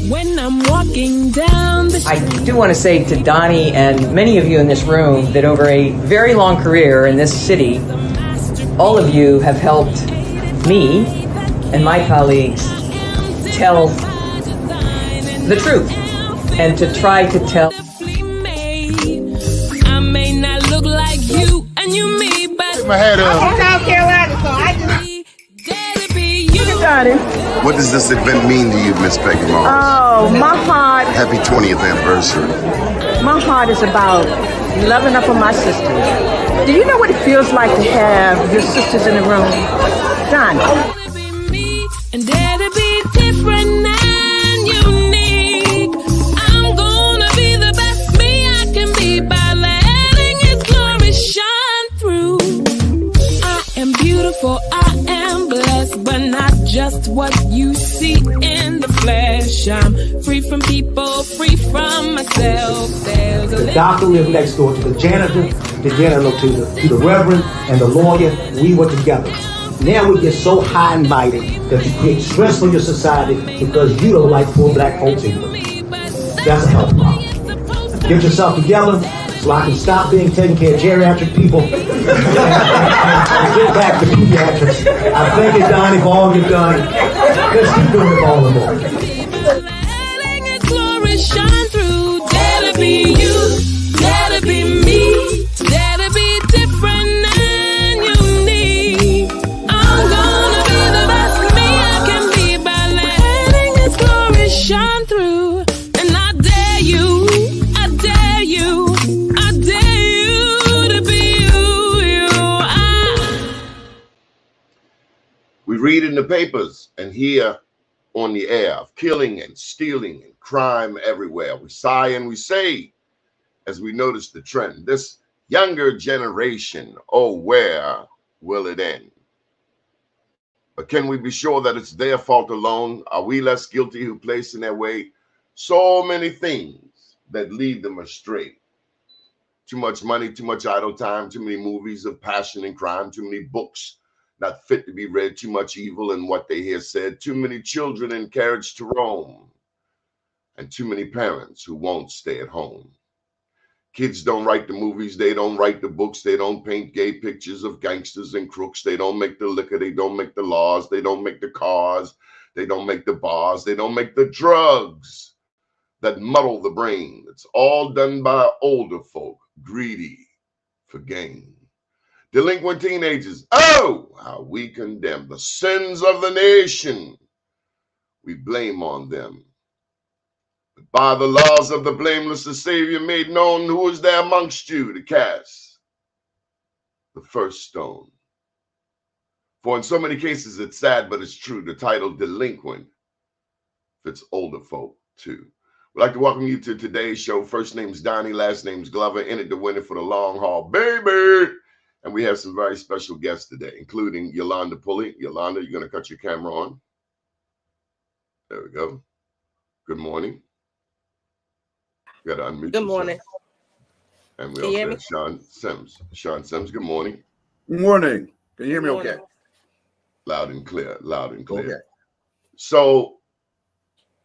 When I'm walking down the street. I do want to say to Doni and many of you in this room that over a very long career in this city, all of you have helped me and my colleagues tell the truth and to try to tell. I may not look like you and you me, but my head up. I'm from South Carolina, so I just. What does this event mean to you, Miss Peggy Moss? Oh, my heart. Happy 20th anniversary. My heart is about loving up on my sisters. Do you know what it feels like to have your sisters in the room? Done. And dare to be different and unique. I'm gonna be the best me I can be by letting His glory shine through. I am beautiful, I am blessed, but not just what you see in the flesh. I'm free from people, free from myself. There's a the doctor lived next door to the janitor, to the reverend, and the lawyer. We were together. Now we get so high and mighty that you create stress for your society because you don't like poor black folks either. That's a health problem. Get yourself together so I can stop being taking care of geriatric people and get back to pediatrics. I thank you, Doni, for all you've done. Let's keep doing it all the more. letting His glory shine through. Dare to be you, dare to be me, dare to be different and unique. I'm gonna be the best me I can be by letting His glory shine through. And I dare you, I dare you, I dare you to be you. We read in the papers and hear on the air of killing and stealing and crime everywhere. We sigh and we say as we notice the trend. This younger generation, oh, where will it end? But can we be sure that it's their fault alone? Are we less guilty who place in their way so many things that lead them astray? Too much money, too much idle time, too many movies of passion and crime, too many books not fit to be read, too much evil in what they hear said, too many children encouraged to roam, and too many parents who won't stay at home. Kids don't write the movies, they don't write the books, they don't paint gay pictures of gangsters and crooks, they don't make the liquor, they don't make the laws, they don't make the cars, they don't make the bars, they don't make the drugs that muddle the brain. It's all done by older folk, greedy for gain. Delinquent teenagers, oh, how we condemn the sins of the nation. We blame on them. But by the laws of the blameless, the Savior made known who is there amongst you to cast the first stone. For in so many cases, it's sad, but it's true. The title delinquent fits older folk too. We'd like to welcome you to today's show. First name's Doni, last name's Glover, in it to win it for the long haul, baby. And we have some very special guests today, including Yolanda Pulley. Yolanda, you're going to cut your camera on. There we go. Good morning. You got to unmute Good morning. yourself. And we also have Sean Sims. Sean Sims, good morning. Good morning. Can you hear me okay? Loud and clear, loud and clear. Okay. So,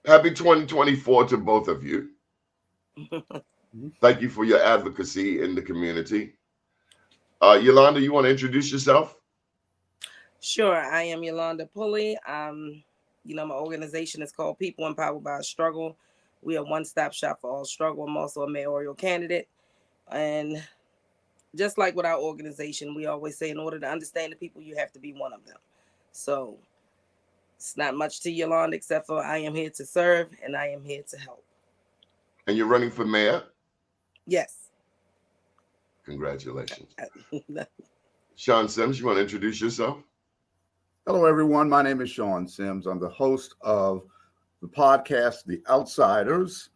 happy 2024 to both of you. Thank you for your advocacy in the community. Yolanda, you want to introduce yourself? Sure. I am Yolanda Pulley. My organization is called People Empowered by Struggle. We are a one-stop shop for all struggle. I'm also a mayoral candidate. And just like with our organization, we always say in order to understand the people, you have to be one of them. So it's not much to Yolanda except for I am here to serve and I am here to help. And you're running for mayor? Yes. Congratulations. Sean Sims, you want to introduce yourself? Hello, everyone. My name is Sean Sims. I'm the host of the podcast, The Outsiders.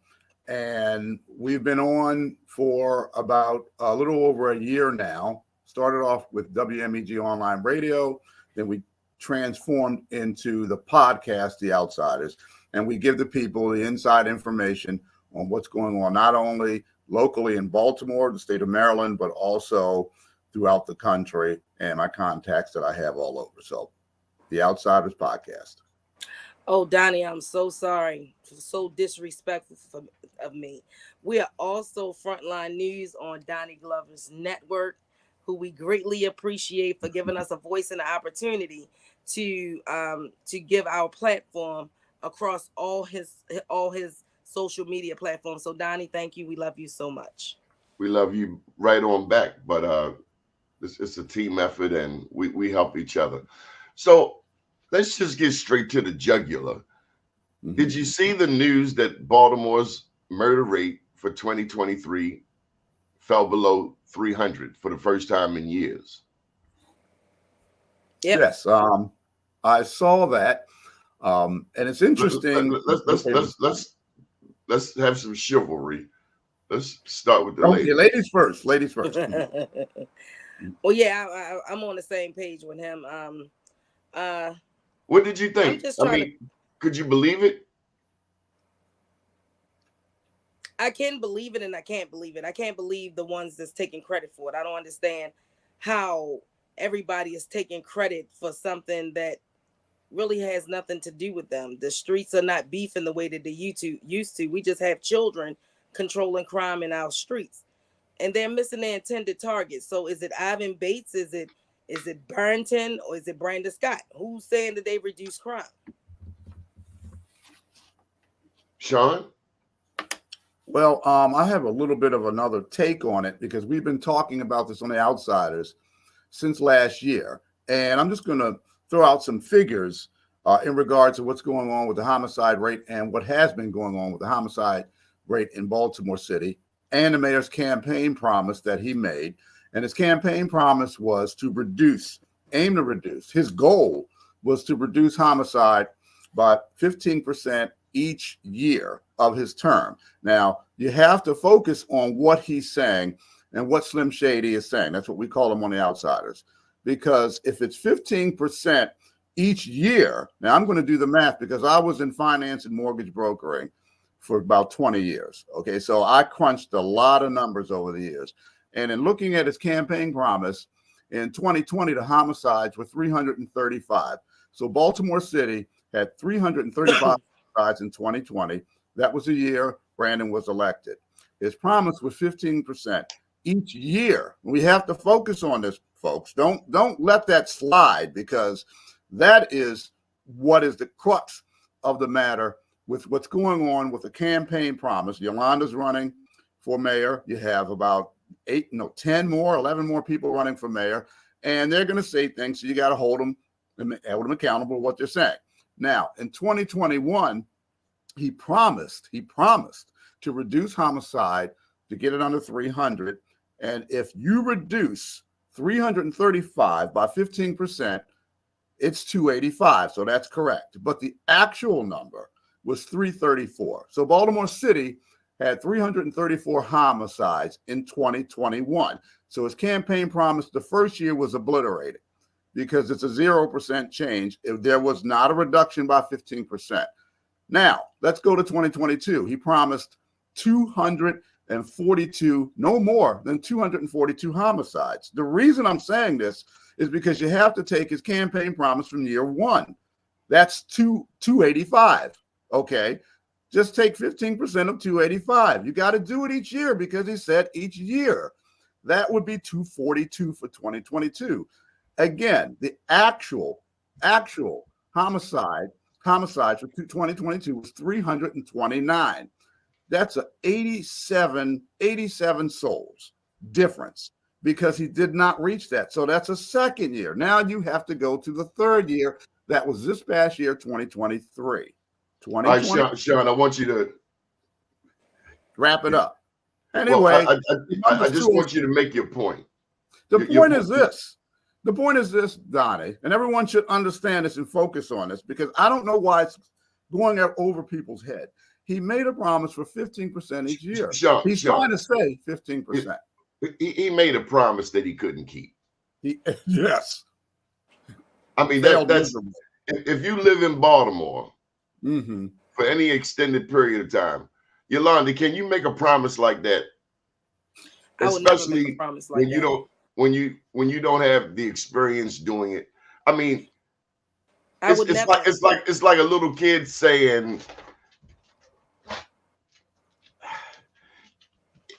And we've been on for about a little over a year now. Started off with WMEG Online Radio. Then we transformed into the podcast, The Outsiders. And we give the people the inside information on what's going on, not only locally in Baltimore, the state of Maryland, but also throughout the country and my contacts that I have all over. So the Outsiders podcast. Oh, Donnie, I'm so sorry. So disrespectful of me. We are also Frontline News on Donnie Glover's network, who we greatly appreciate for giving us a voice and an opportunity to give our platform across all his social media platforms. So, Donnie, thank you. We love you so much. We love you right on back, but it's a team effort, and we help each other. So let's just get straight to the jugular. Did you see the news that Baltimore's murder rate for 2023 fell below 300 for the first time in years? Yep. Yes, I saw that, and it's interesting. Let's have some chivalry. Let's start with the Okay, ladies. ladies first. Ladies first. Well, yeah, I'm on the same page with him. What did you think? Could you believe it? I can believe it and I can't believe it. I can't believe the ones that's taking credit for it. I don't understand how everybody is taking credit for something that really has nothing to do with them. The streets are not beefing the way that they used to. We just have children controlling crime in our streets, and they're missing their intended target. So is it Ivan Bates? Is it Barrington? Or is it Brandon Scott? Who's saying that they reduce crime? Sean? Well, I have a little bit of another take on it because we've been talking about this on the Outsiders since last year. And I'm just going to throw out some figures in regards to what's going on with the homicide rate and what has been going on with the homicide rate in Baltimore City and the mayor's campaign promise that he made. And his campaign promise was to aim to reduce. His goal was to reduce homicide by 15% each year of his term. Now, you have to focus on what he's saying and what Slim Shady is saying. That's what we call him on the Outsiders. Because if it's 15% each year, now I'm going to do the math because I was in finance and mortgage brokering for about 20 years. Okay, so I crunched a lot of numbers over the years. And in looking at his campaign promise, in 2020, the homicides were 335. So Baltimore City had 335 homicides in 2020. That was the year Brandon was elected. His promise was 15% each year. We have to focus on this, folks. Don't let that slide, because that is what is the crux of the matter with what's going on with the campaign promise. Yolanda's running for mayor. You have about 11 more people running for mayor, and they're going to say things. So you got to hold them accountable to what they're saying. Now, in 2021, he promised to reduce homicide, to get it under 300. And if you reduce 335 by 15%, it's 285. So that's correct. But the actual number was 334. So Baltimore City had 334 homicides in 2021. So his campaign promise the first year was obliterated because it's a 0% change. If there was not a reduction by 15%. Now, let's go to 2022. He promised 242, no more than 242 homicides. The reason I'm saying this is because you have to take his campaign promise from year one. That's 285. Okay. Just take 15% of 285. You got to do it each year because he said each year. That would be 242 for 2022. Again, the actual homicides for 2022 was 329. That's a 87 souls difference because he did not reach that. So that's a second year. Now you have to go to the third year. That was this past year, 2023. All right, Sean, I want you to wrap it up. Anyway, well, I just want you to make your point. The point is this. The point is this, Donnie, and everyone should understand this and focus on this because I don't know why it's going over people's head. He made a promise for 15% each year. He's trying to say 15%. He made a promise that he couldn't keep. Yes. I mean, that's if you live in Baltimore for any extended period of time, Yolanda, can you make a promise like that? Especially when you don't have the experience doing it. I mean, I would never. It's like a little kid saying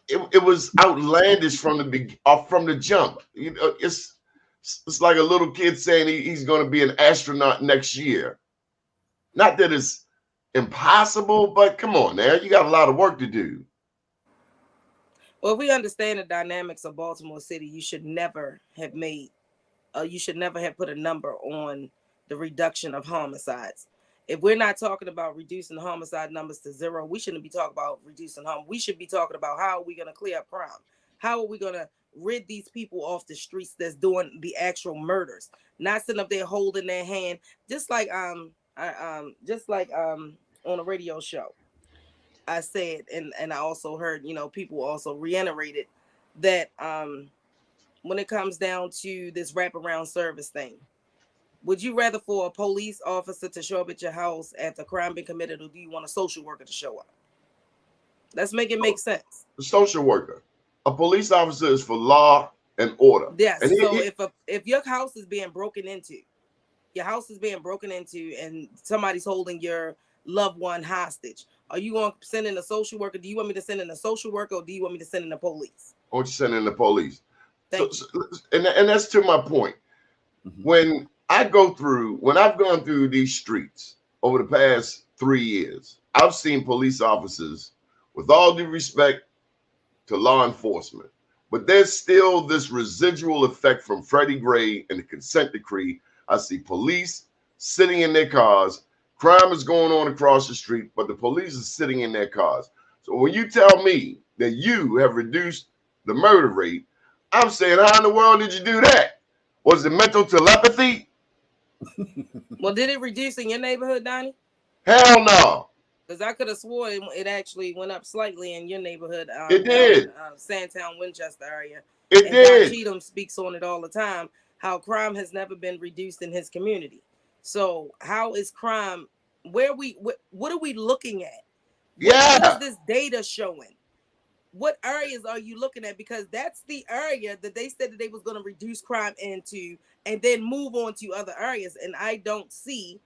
it was outlandish from the jump. You know, it's like a little kid saying he's going to be an astronaut next year. Not that it's impossible, but come on, now you got a lot of work to do. Well, if we understand the dynamics of Baltimore City, you should never have put a number on the reduction of homicides. If we're not talking about reducing homicide numbers to zero, we shouldn't be talking about reducing harm. We should be talking about how are we going to clear up crime? How are we going to rid these people off the streets that's doing the actual murders? Not sitting up there holding their hand, just like on a radio show. I said, and I also heard, people also reiterated that when it comes down to this wraparound service thing, would you rather for a police officer to show up at your house after a crime been committed, or do you want a social worker to show up? Let's make it make sense. The social worker. A police officer is for law and order. Yes. And if your house is being broken into, and somebody's holding your loved one hostage, are you going to send in a social worker? Do you want me to send in a social worker, or do you want me to send in the police? Or you send in the police? And that's to my point. Mm-hmm. When I've gone through these streets over the past 3 years, I've seen police officers, with all due respect to law enforcement, but there's still this residual effect from Freddie Gray and the consent decree. I see police sitting in their cars. Crime is going on across the street, but the police are sitting in their cars. So when you tell me that you have reduced the murder rate, I'm saying, how in the world did you do that? Was it mental telepathy? Well, did it reduce in your neighborhood, Donnie? Hell no. Because I could have swore it actually went up slightly in your neighborhood. It did. Sandtown, Winchester area. It did. Cheatham speaks on it all the time, how crime has never been reduced in his community. So how is crime, what are we looking at? What is this data showing? What areas are you looking at? Because that's the area that they said that they was going to reduce crime into and then move on to other areas. And I don't see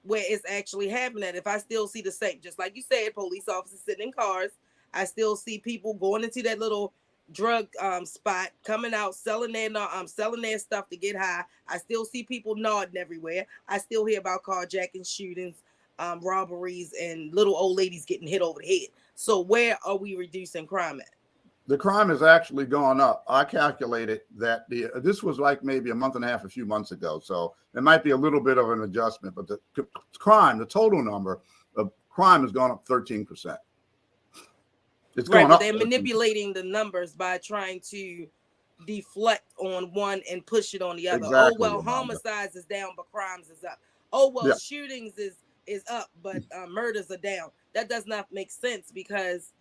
where it's actually happening. If I still see the same, just like you said, police officers sitting in cars, I still see people going into that little drug spot, coming out, selling their stuff to get high. I still see people nodding everywhere. I still hear about carjacking, shootings, robberies, and little old ladies getting hit over the head. So where are we reducing crime at? The crime has actually gone up. I calculated that this was like maybe a month and a half, a few months ago. So it might be a little bit of an adjustment, but the total number of crime has gone up 13%. It's gone up. They're manipulating the numbers by trying to deflect on one and push it on the other. Exactly, oh, well, homicides is down, but crimes is up. Oh, well, shootings is up, but murders are down. That does not make sense because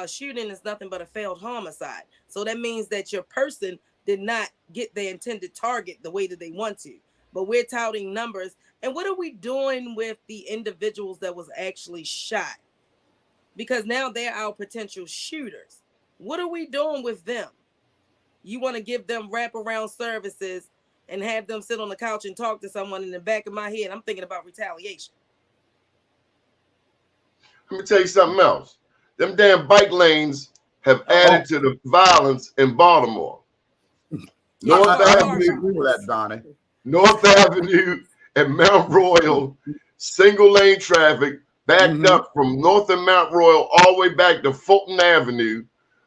shooting is nothing but a failed homicide. So that means that your person did not get their intended target the way that they want to. But we're touting numbers. And what are we doing with the individuals that was actually shot? Because now they're our potential shooters. What are we doing with them? You want to give them wraparound services and have them sit on the couch and talk to someone. In the back of my head, I'm thinking about retaliation. Let me tell you something else. Them damn bike lanes have added to the violence in Baltimore. North Avenue, agree with that, Doni. North Avenue and Mount Royal, single lane traffic backed up from North and Mount Royal all the way back to Fulton Avenue.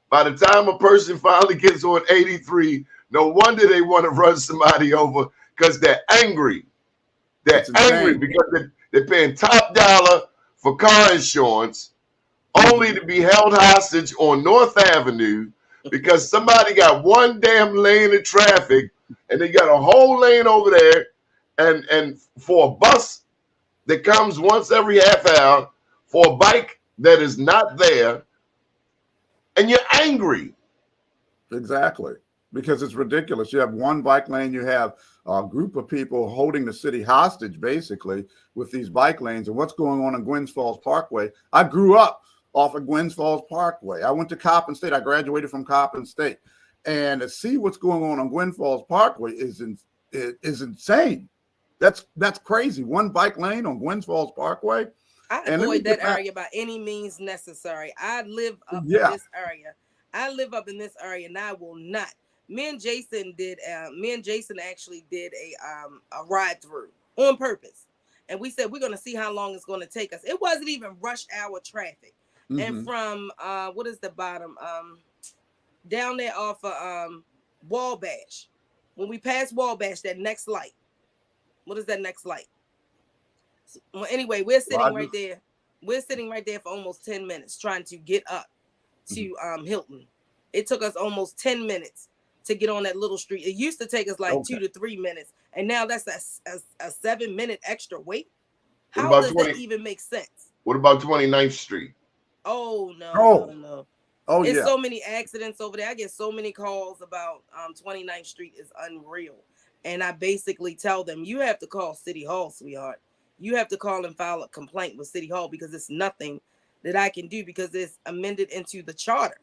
By the time a person finally gets on 83, no wonder they want to run somebody over because they're angry. They're angry because they're paying top dollar for car insurance only to be held hostage on North Avenue because somebody got one damn lane of traffic and they got a whole lane over there. And for a bus that comes once every half hour, for a bike that is not there, and you're angry. Exactly. Because it's ridiculous. You have one bike lane, you have a group of people holding the city hostage, basically, with these bike lanes. And what's going on Gwynns Falls Parkway? I grew up off of Gwynns Falls Parkway. I went to Coppin State. I graduated from Coppin State. And to see what's going on Gwynns Falls Parkway is insane. That's crazy. One bike lane on Gwynns Falls Parkway. I And let me avoid that get back. area by any means necessary. I live up in Yeah. this area. I live up in this area, and I will not. Me and Jason actually did a ride through on purpose, and we said we're going to see how long it's going to take us. It wasn't even rush hour traffic, and from what is the bottom down there off of Wabash. When we pass Wabash, that next light. What is that next light? Well, anyway, we're sitting right there. We're sitting right there for almost 10 minutes trying to get up to Hilton. It took us almost 10 minutes to get on that little street. It used to take us like 2 to 3 minutes, and now that's a 7-minute extra wait. How does that even make sense? What about 29th Street? Oh no. Oh, it's yeah. so many accidents over there. I get so many calls about 29th Street is unreal. And I basically tell them, you have to call City Hall, sweetheart. You have to call and file a complaint with City Hall because it's nothing that I can do because it's amended into the charter.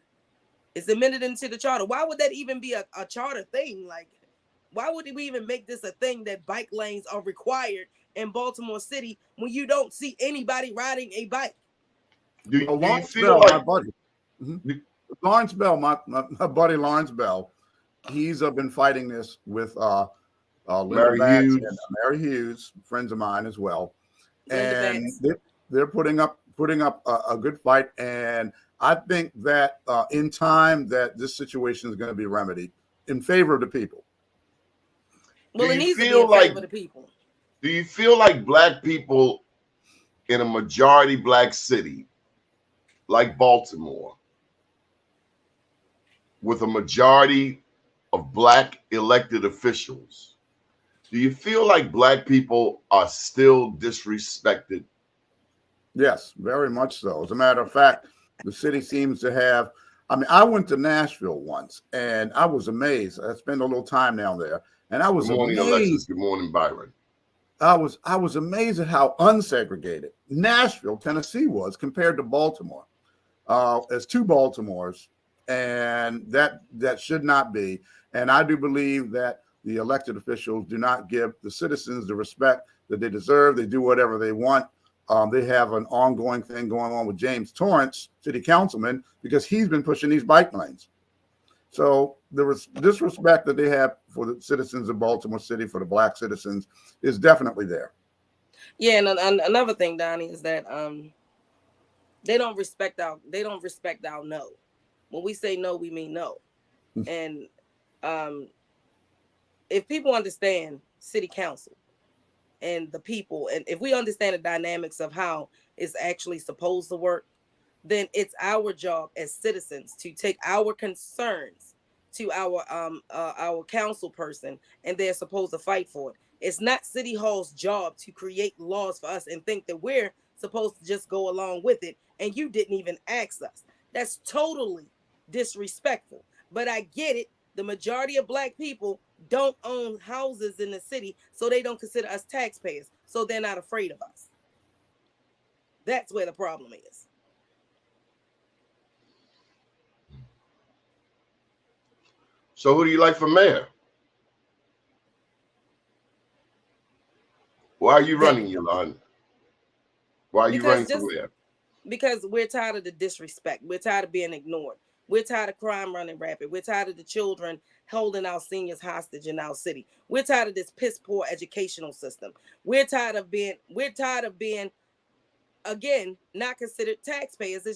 It's amended into the charter. Why would that even be a charter thing? Like, why would we even make this a thing that bike lanes are required in Baltimore City when you don't see anybody riding a bike? Do you Lawrence feel Bell, like my buddy. Lawrence Bell, my buddy Lawrence Bell, he's been fighting this with Linda Batts and Mary Hughes, friends of mine as well, and they're putting up a good fight. And I think that in time that this situation is going to be remedied in favor of the people. Well, it needs to be in favor of the people. Do you feel like black people in a majority black city like Baltimore, with a majority of black elected officials, do you feel like black people are still disrespected? Yes, very much so. As a matter of fact, the city seems to have, I mean, I went to Nashville once and I was amazed. I spent a little time down there and I was Good morning, amazed. Alexis. Good morning, Byron. I was amazed at how unsegregated Nashville, Tennessee was compared to Baltimore. As two Baltimores, and that should not be. And I do believe that the elected officials do not give the citizens the respect that they deserve. They do whatever they want. They have an ongoing thing going on with James Torrance, city councilman, because he's been pushing these bike lanes. So the disrespect that they have for the citizens of Baltimore City, for the black citizens, is definitely there. Yeah, and another thing, Donnie, is that they don't respect our no. When we say no, we mean no. And if people understand city council and the people, and if we understand the dynamics of how it's actually supposed to work, then it's our job as citizens to take our concerns to our council person, and they're supposed to fight for it. It's not City Hall's job to create laws for us and think that we're supposed to just go along with it, and you didn't even ask us. That's totally disrespectful. But I get it. The majority of black people don't own houses in the city, so they don't consider us taxpayers, so they're not afraid of us. That's where the problem is. So who do you like for mayor? Why are you running, Yolanda? Why are you running for mayor? Because we're tired of the disrespect. We're tired of being ignored. We're tired of crime running rapid. We're tired of the children holding our seniors hostage in our city. We're tired of this piss poor educational system. We're tired of being, again, not considered taxpayers.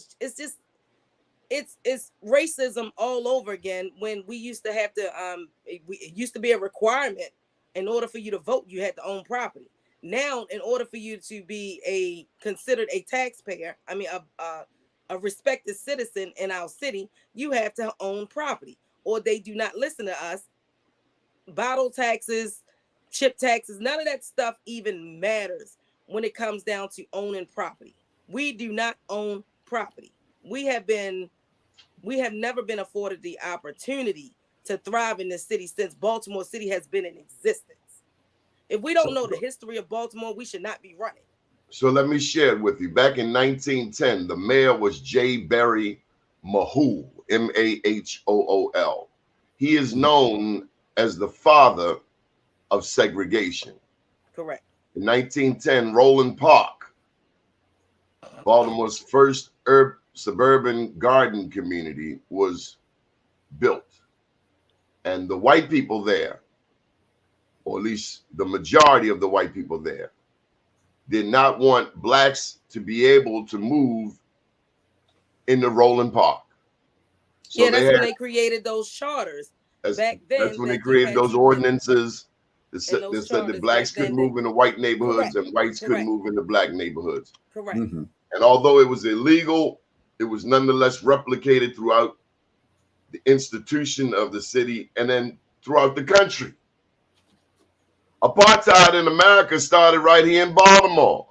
It's racism all over again. When we used to have to, it used to be a requirement in order for you to vote, you had to own property. Now, in order for you to be considered a taxpayer, I mean, a respected citizen in our city, you have to own property, or they do not listen to us. Bottle taxes, chip taxes, none of that stuff even matters when it comes down to owning property. We do not own property. We have never been afforded the opportunity to thrive in this city since Baltimore City has been in existence. If we don't know the history of Baltimore, we should not be running. So let me share it with you. Back in 1910, the mayor was J. Berry Mahool, M-A-H-O-O-L. He is known as the father of segregation. Correct. In 1910, Roland Park, Baltimore's first suburban garden community, was built. And the white people there, or at least the majority of the white people there, did not want blacks to be able to move into Roland Park. So yeah, that's when they created those charters. Back then, that's when they created those ordinances that said that blacks could move into white neighborhoods and whites could move into black neighborhoods. Correct. Mm-hmm. And although it was illegal, it was nonetheless replicated throughout the institution of the city and then throughout the country. Apartheid in America started right here in Baltimore.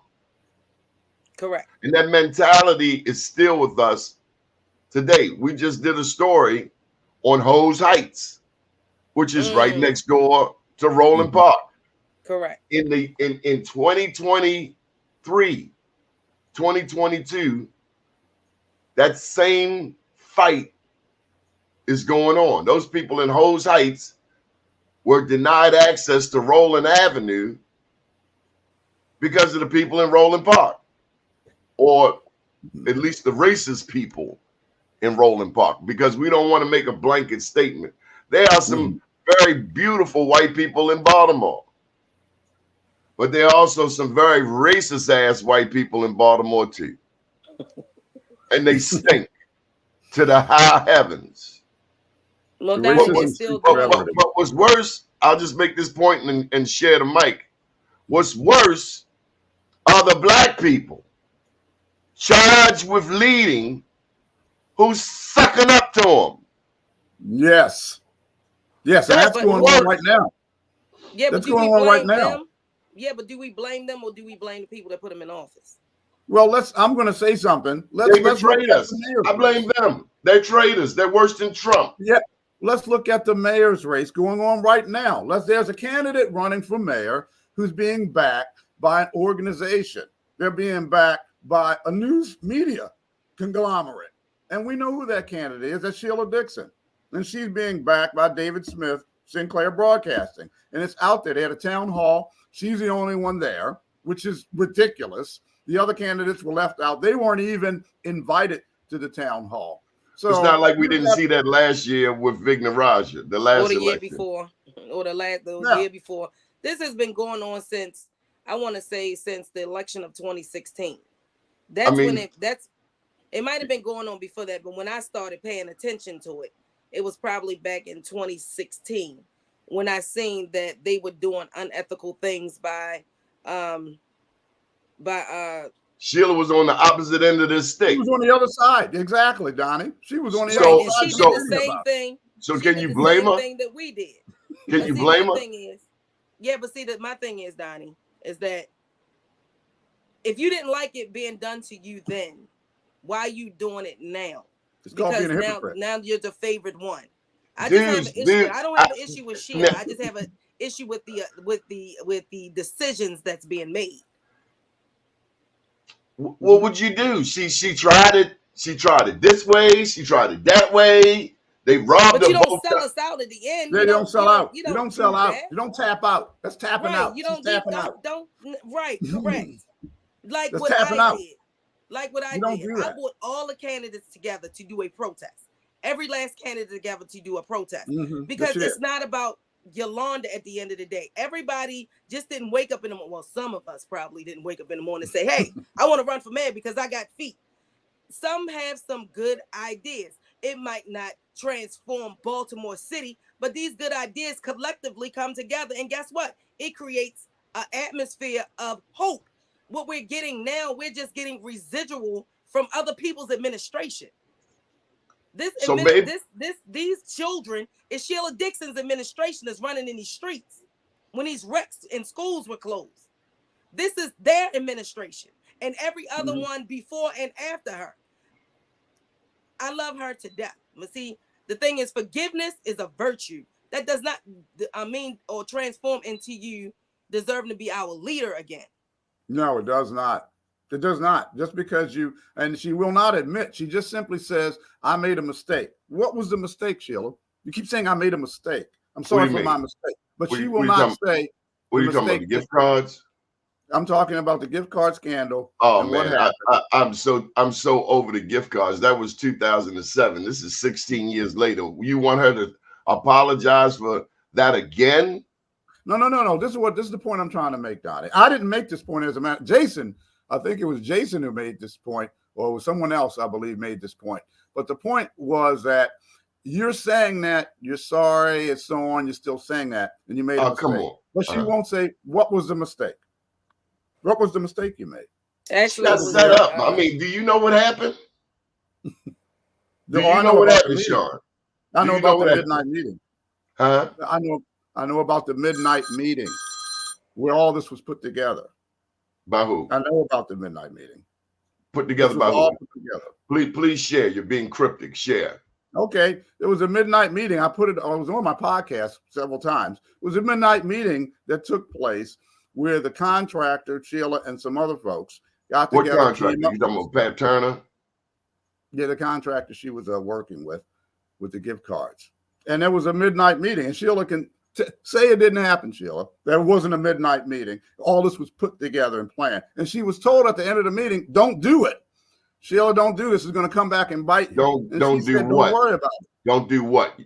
Correct. And that mentality is still with us today. We just did a story on Hose Heights, which is right next door to Roland Park. Correct. In 2023, 2022, that same fight is going on. Those people in Hose Heights were denied access to Roland Avenue because of the people in Roland Park, or at least the racist people in Roland Park, because we don't want to make a blanket statement. There are some very beautiful white people in Baltimore, but there are also some very racist ass white people in Baltimore too. And they stink to the high heavens. Well, But what's worse, I'll just make this point and share the mic. What's worse are the black people charged with leading who's sucking up to them. Yes. Yes, and that's going on right now. Yeah, that's going on right now. Yeah, but do we blame them or do we blame the people that put them in office? Well, I'm going to say something. They betrayed us. I blame them. They're traitors. They're worse than Trump. Yeah. Let's look at the mayor's race going on right now. There's a candidate running for mayor who's being backed by an organization. They're being backed by a news media conglomerate. And we know who that candidate is. That's Sheila Dixon. And she's being backed by David Smith, Sinclair Broadcasting. And it's out there. They had a town hall. She's the only one there, which is ridiculous. The other candidates were left out. They weren't even invited to the town hall. So it's not like we didn't see that last year with Vignaraja, the last or the election. year before, or the year before. This has been going on since, I want to say, since the election of 2016. It might have been going on before that, but when I started paying attention to it, it was probably back in 2016 when I seen that they were doing unethical things by Sheila was on the opposite end of this stick. She was on the other side. Exactly, Donnie. She was on the other side. She did the same thing. So can you blame her? Thing that we did. Can you blame her? My thing is, Donnie, is that if you didn't like it being done to you then, why are you doing it now? It's called being a hypocrite. Now you're the favorite one. I just have an issue. I don't have an issue with Sheila. I just have an issue with the decisions that's being made. What would you do? She tried it. She tried it this way. She tried it that way. They robbed But her. you don't sell us out at the end. You don't sell out. You don't sell out. You don't tap out. That's tapping right. out. You don't right, correct. Like That's what I did. Like what I did. I brought all the candidates together to do a protest. Every last candidate together to do a protest. Because it's not about Yolanda at the end of the day. Everybody just didn't wake up in the morning. Well, some of us probably didn't wake up in the morning and say, hey, I want to run for mayor because I got feet. Some have some good ideas. It might not transform Baltimore City, but these good ideas collectively come together. And guess what? It creates an atmosphere of hope. What we're getting now, we're just getting residual from other people's administration. These children is Sheila Dixon's administration is running in these streets when these wrecks in schools were closed. This is their administration and every other one before and after her. I love her to death. But see, the thing is, forgiveness is a virtue. That does not or transform into you deserving to be our leader again. No, it does not. It does not. Just because and she will not admit, she just simply says, I made a mistake. What was the mistake, Sheila? You keep saying I made a mistake. I'm sorry for my mistake. But she will not say What are you talking about? The gift cards? I'm talking about the gift card scandal. Oh and man, what happened. I'm so over the gift cards. That was 2007. This is 16 years later. You want her to apologize for that again? No. This is the point I'm trying to make, Donnie. I didn't make this point as a man. Jason, I think it was Jason who made this point, or it was someone else, I believe, made this point. But the point was that you're saying that you're sorry and so on. You're still saying that, and you made a mistake. Come on. But she won't say what was the mistake. What was the mistake you made? Actually, That's set up. I mean, do you know what happened? Do you know what happened, Sean? I know about the midnight meeting. Huh? I know about the midnight meeting where all this was put together. By who? I know about the midnight meeting. Put together by who? Please share. You're being cryptic. Share. Okay. It was a midnight meeting. I was on my podcast several times. It was a midnight meeting that took place where the contractor, Sheila, and some other folks got together. What contractor? You talking about Pat Turner? Yeah, the contractor she was working with the gift cards. And there was a midnight meeting. And Sheila can say it didn't happen, Sheila. There wasn't a midnight meeting. All this was put together and planned. And she was told at the end of the meeting, don't do it. Sheila, don't do this. It's going to come back and bite you. Don't do said, what? Don't worry about it. Don't do what?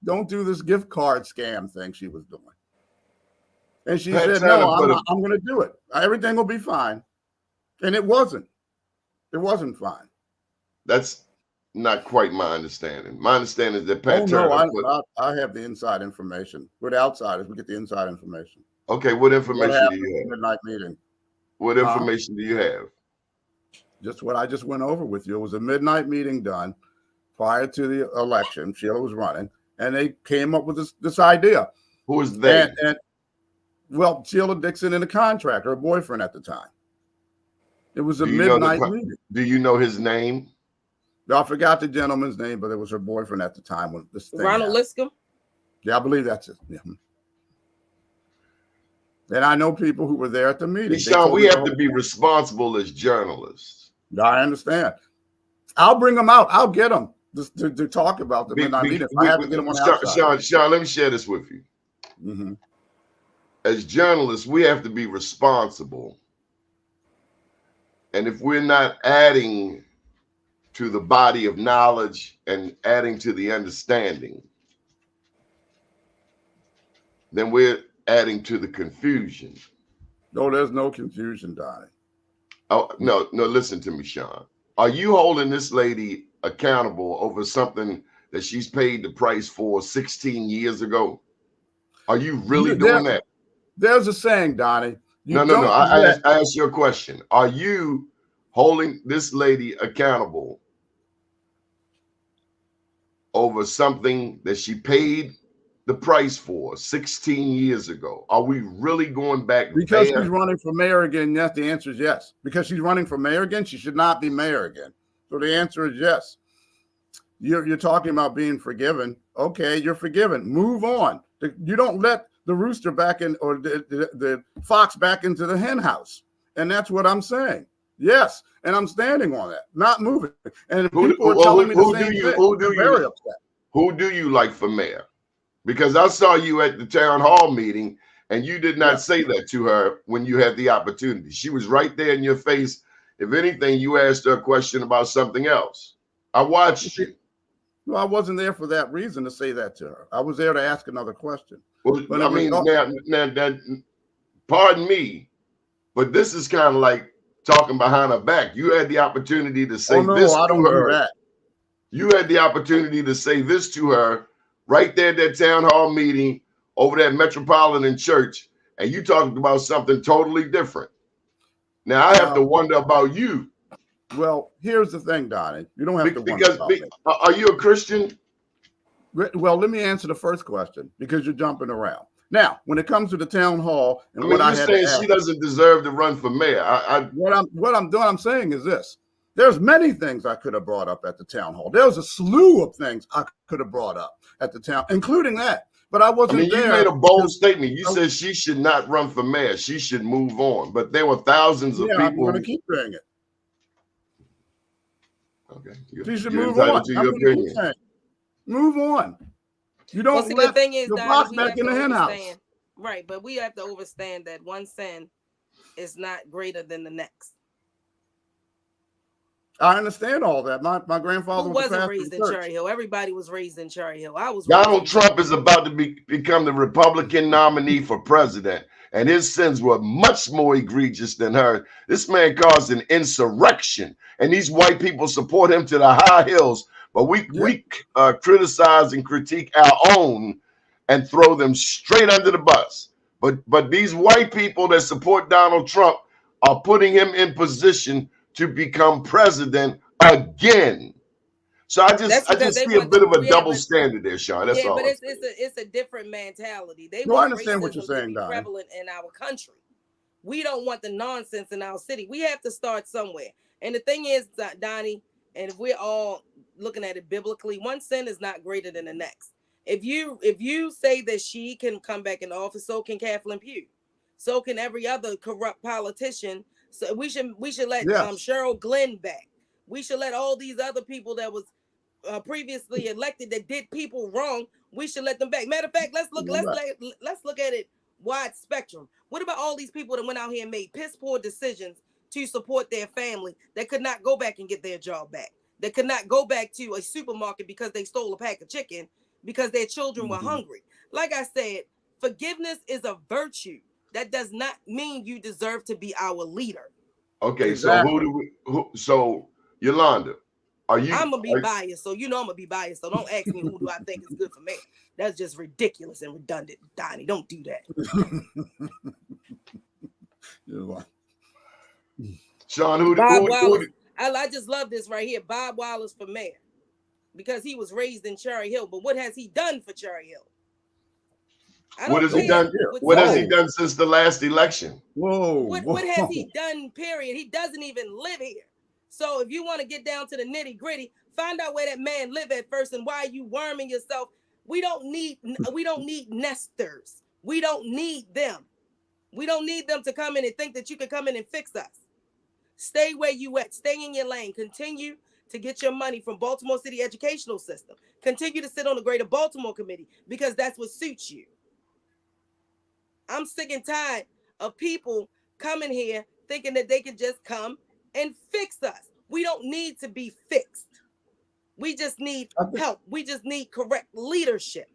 Don't do this gift card scam thing she was doing. And she said, no, I'm going to do it. Everything will be fine. And it wasn't. It wasn't fine. That's not quite my understanding. My understanding is that Pat Turner. I have the inside information. We're the outsiders. We get the inside information. Okay, what information do you have? Midnight meeting. What information do you have? Just what I just went over with you. It was a midnight meeting done prior to the election. Sheila was running, and they came up with this idea. Who is they? Well, Sheila Dixon and the contractor, her boyfriend at the time. It was a midnight meeting. Do you know his name? I forgot the gentleman's name, but it was her boyfriend at the time when this thing Ronald happened. Liscombe? Yeah, I believe that's it. Yeah. And I know people who were there at the meeting. Sean, we have to be responsible as journalists. I understand. I'll bring them out. I'll get them to talk about the midnight meeting. I have to get them on Sean, let me share this with you. Mm-hmm. As journalists, we have to be responsible. And if we're not adding to the body of knowledge and adding to the understanding, then we're adding to the confusion. No, there's no confusion, Donnie. Oh, no, listen to me, Sean. Are you holding this lady accountable over something that she's paid the price for 16 years ago? Are you really doing that? There's a saying, Donnie. No. I asked you a question. Are you holding this lady accountable over something that she paid the price for 16 years ago? Are we really going back? Because she's running for mayor again, yes, the answer is yes. Because she's running for mayor again, she should not be mayor again. So the answer is yes. You're talking about being forgiven. Okay, you're forgiven. Move on. You don't let the rooster back in, or the fox back into the hen house. And that's what I'm saying. Yes, and I'm standing on that, not moving. And people are telling me the same thing. Who do you like for mayor? Because I saw you at the town hall meeting, and you did not say that to her when you had the opportunity. She was right there in your face. If anything, you asked her a question about something else. I watched you. Well, I wasn't there for that reason to say that to her. I was there to ask another question. Well, I mean, now, pardon me, but this is kind of like talking behind her back. You had the opportunity to say this to her. You had the opportunity to say this to her right there at that town hall meeting over that Metropolitan Church, and you talked about something totally different. Now, I have to wonder about you. Well, here's the thing, Donnie. You don't have to wonder about me. Are you a Christian? Well, let me answer the first question because you're jumping around. Now, when it comes to the town hall and what I had to ask, she doesn't deserve to run for mayor. I'm saying is this. There's many things I could have brought up at the town hall. There was a slew of things I could have brought up at the town, including that. But I wasn't there. You made a bold statement. You said she should not run for mayor. She should move on. But there were thousands of people. I'm going to keep saying it. Okay. She should move on. Move on. You don't let the fox back in the hen house. Right, but we have to understand that one sin is not greater than the next. I understand all that. My grandfather Who was a wasn't pastor of raised the in church. Cherry Hill? Everybody was raised in Cherry Hill. I was raised Donald in Trump is about to become the Republican nominee for president, and his sins were much more egregious than hers. This man caused an insurrection, and these white people support him to the high hills. But we criticize and critique our own and throw them straight under the bus. But these white people that support Donald Trump are putting him in position to become president again. So I That's because just they see a want bit the of a double standard there, Sean. That's all I'm saying. it's a different mentality. They No, I want understand what you're racism to saying, be Donnie. prevalent in our country. We don't want the nonsense in our city. We have to start somewhere. And the thing is, Donnie, and if we're all looking at it biblically, one sin is not greater than the next. If you say that she can come back in office, so can Kathleen Pugh, so can every other corrupt politician. So we should let Yes. Cheryl Glenn back. We should let all these other people that was previously elected that did people wrong. We should let them back. Matter of fact, let's look at it wide spectrum. What about all these people that went out here and made piss poor decisions to support their family that could not go back and get their job back, that could not go back to a supermarket because they stole a pack of chicken because their children were hungry? Like I said, forgiveness is a virtue. That does not mean you deserve to be our leader. Okay, Exactly. so Yolanda, I'm gonna be biased, so you know I'm gonna be biased. So don't ask me who do I think is good for mayor. That's just ridiculous and redundant, Donnie. Don't do that. Sean, Bob Wallace. I just love this right here. Bob Wallace for mayor because he was raised in Cherry Hill. But what has he done for Cherry Hill? What has he done? What has he done since the last election? What has he done? Period. He doesn't even live here. So if you want to get down to the nitty gritty, find out where that man live at first and why you worming yourself. We don't need nesters. We don't need them. We don't need them to come in and think that you can come in and fix us. Stay where you at. Stay in your lane. Continue to get your money from Baltimore City Educational System. Continue to sit on the Greater Baltimore Committee because that's what suits you. I'm sick and tired of people coming here thinking that they can just come and fix us. We don't need to be fixed. We just need help. We just need correct leadership.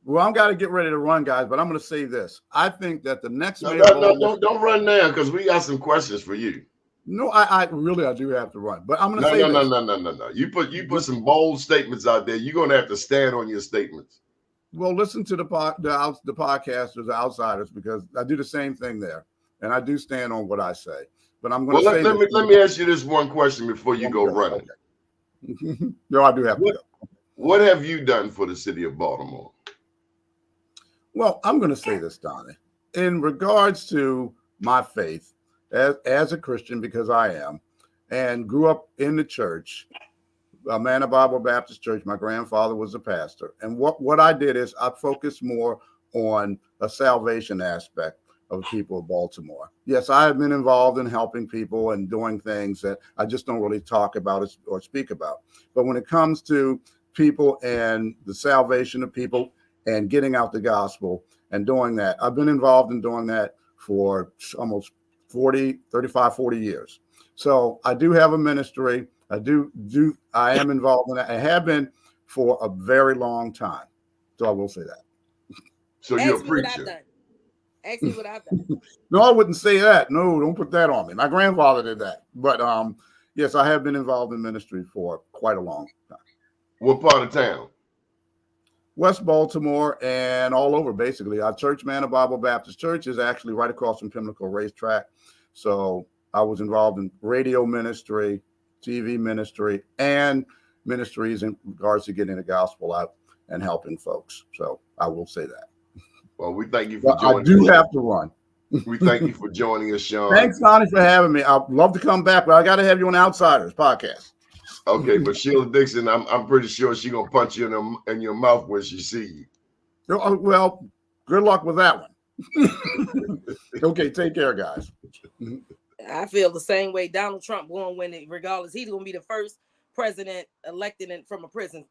Well, I'm got to get ready to run, guys, but I'm going to say this. I think that the next mayor... Don't run now because we got some questions for you. No, I do have to run, but I'm going to say no. You put some bold statements out there. You're going to have to stand on your statements. Well, listen to the podcasters, the outsiders, because I do the same thing there, and I do stand on what I say. But I'm going to say let me ask you this one question before you go running. Okay. No, I do have to go. What have you done for the city of Baltimore? Well, I'm going to say this, Doni. In regards to my faith, as a Christian, because I am, and grew up in the church, a Man of Bible Baptist Church. My grandfather was a pastor. And what I did is I focused more on a salvation aspect of people of Baltimore. Yes, I have been involved in helping people and doing things that I just don't really talk about or speak about. But when it comes to people and the salvation of people and getting out the gospel and doing that, I've been involved in doing that for almost 40 years. So I do have a ministry. I am involved in that. I have been for a very long time. So I will say that. So you're a preacher. Ask me what I've done. No, I wouldn't say that. No, don't put that on me. My grandfather did that. But yes, I have been involved in ministry for quite a long time. What part of town? West Baltimore and all over, basically. Our church, Man of Bible Baptist Church, is actually right across from Pimlico Racetrack. So I was involved in radio ministry, TV ministry, and ministries in regards to getting the gospel out and helping folks. So I will say that. Well, we thank you for joining us. I do have to run. We thank you for joining us, Sean. Thanks, Doni, for having me. I'd love to come back, but I got to have you on Outsiders podcast. Okay, but Sheila Dixon, I'm pretty sure she's going to punch you in your mouth when she see you. Well, good luck with that one. Okay, take care, guys. I feel the same way. Donald Trump going to win it regardless. He's going to be the first president elected from a prison.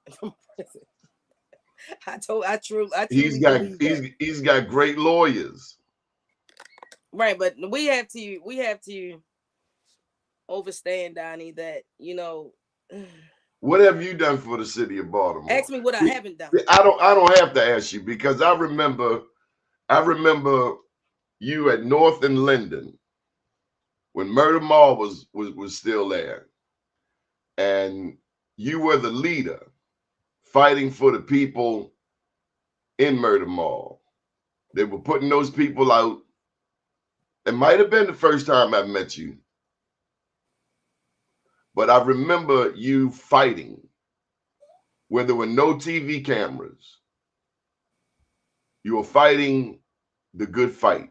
I truly believe that. He's got great lawyers. Right, but we have to understand, Donnie, that What have you done for the city of Baltimore? ask me what I haven't done. I don't have to ask you, because I remember you at North and Linden when Murder Mall was still there, and you were the leader fighting for the people in Murder Mall. They were putting those people out. It might have been the first time I met you, but I remember you fighting where there were no TV cameras. You were fighting the good fight,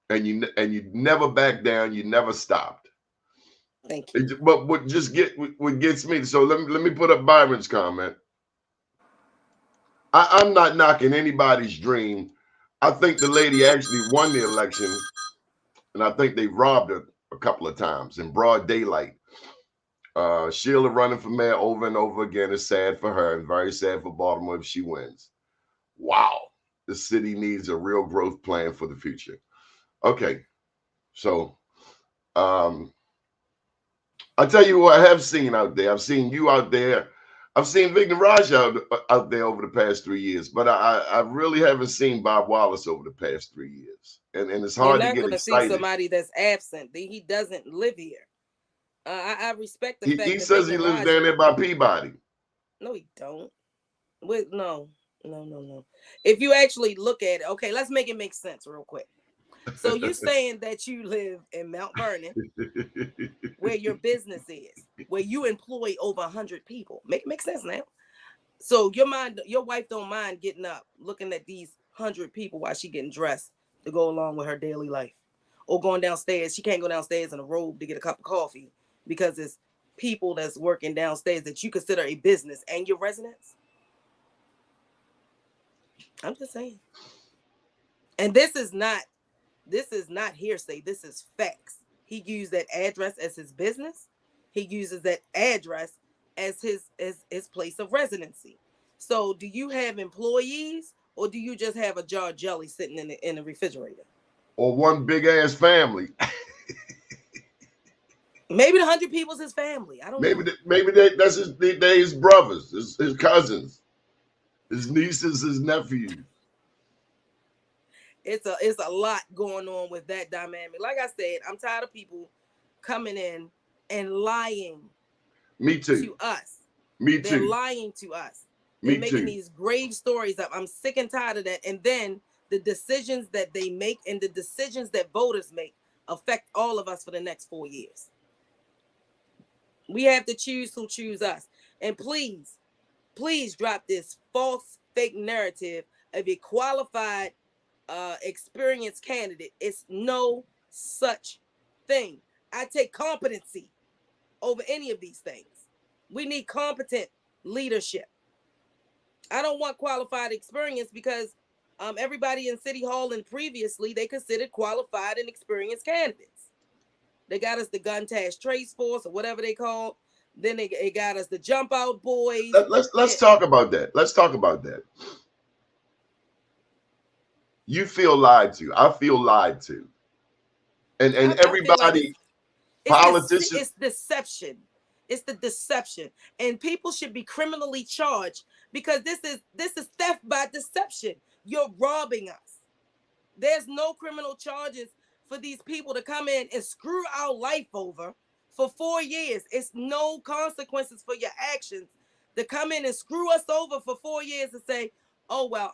and you never backed down. You never stopped. Thank you. But what gets me? So let me put up Byron's comment. I'm not knocking anybody's dream. I think the lady actually won the election, and I think they robbed her a couple of times in broad daylight. Sheila running for mayor over and over again is sad for her and very sad for Baltimore if she wins. Wow. The city needs a real growth plan for the future. Okay. So I'll tell you who I have seen out there. I've seen you out there. I've seen Vic Raj out there over the past 3 years, but I really haven't seen Bob Wallace over the past 3 years. And it's hard to get excited. See somebody that's absent. He doesn't live here. I respect the fact he that says he lives down there by Peabody. No, he don't. No. If you actually look at it, okay, let's make it make sense real quick. So you're saying that you live in Mount Vernon, where your business is, where you employ over 100 people. Make sense now. So your wife don't mind getting up, looking at these 100 people while she getting dressed to go along with her daily life, or going downstairs. She can't go downstairs in a robe to get a cup of coffee because it's people that's working downstairs that you consider a business and your residents. I'm just saying. And this is not hearsay. This is facts. He used that address as his business. He uses that address as his place of residency. So do you have employees, or do you just have a jar of jelly sitting in the refrigerator? Or one big ass family? Maybe the 100 people is his family. I don't know. Maybe that's his brothers, his cousins, his nieces, his nephews. It's a lot going on with that dynamic. Like I said, I'm tired of people coming in and lying. Me too. To us. Me They're too. lying to us. They're making these grave stories up. I'm sick and tired of that. And then the decisions that they make and the decisions that voters make affect all of us for the next 4 years. We have to choose who choose us. And please drop this false, fake narrative of a qualified, experienced candidate. It's no such thing. I take competency over any of these things. We need competent leadership. I don't want qualified experience because everybody in City Hall and previously they considered qualified and experienced candidates. They got us the gun task trace force or whatever they call. Then they got us the jump out boys. Let's talk about that. Let's talk about that. You feel lied to. I feel lied to. And everybody, politicians. It's deception. It's the deception. And people should be criminally charged because this is theft by deception. You're robbing us. There's no criminal charges for these people to come in and screw our life over for 4 years. It's no consequences for your actions to come in and screw us over for 4 years and say, oh, well,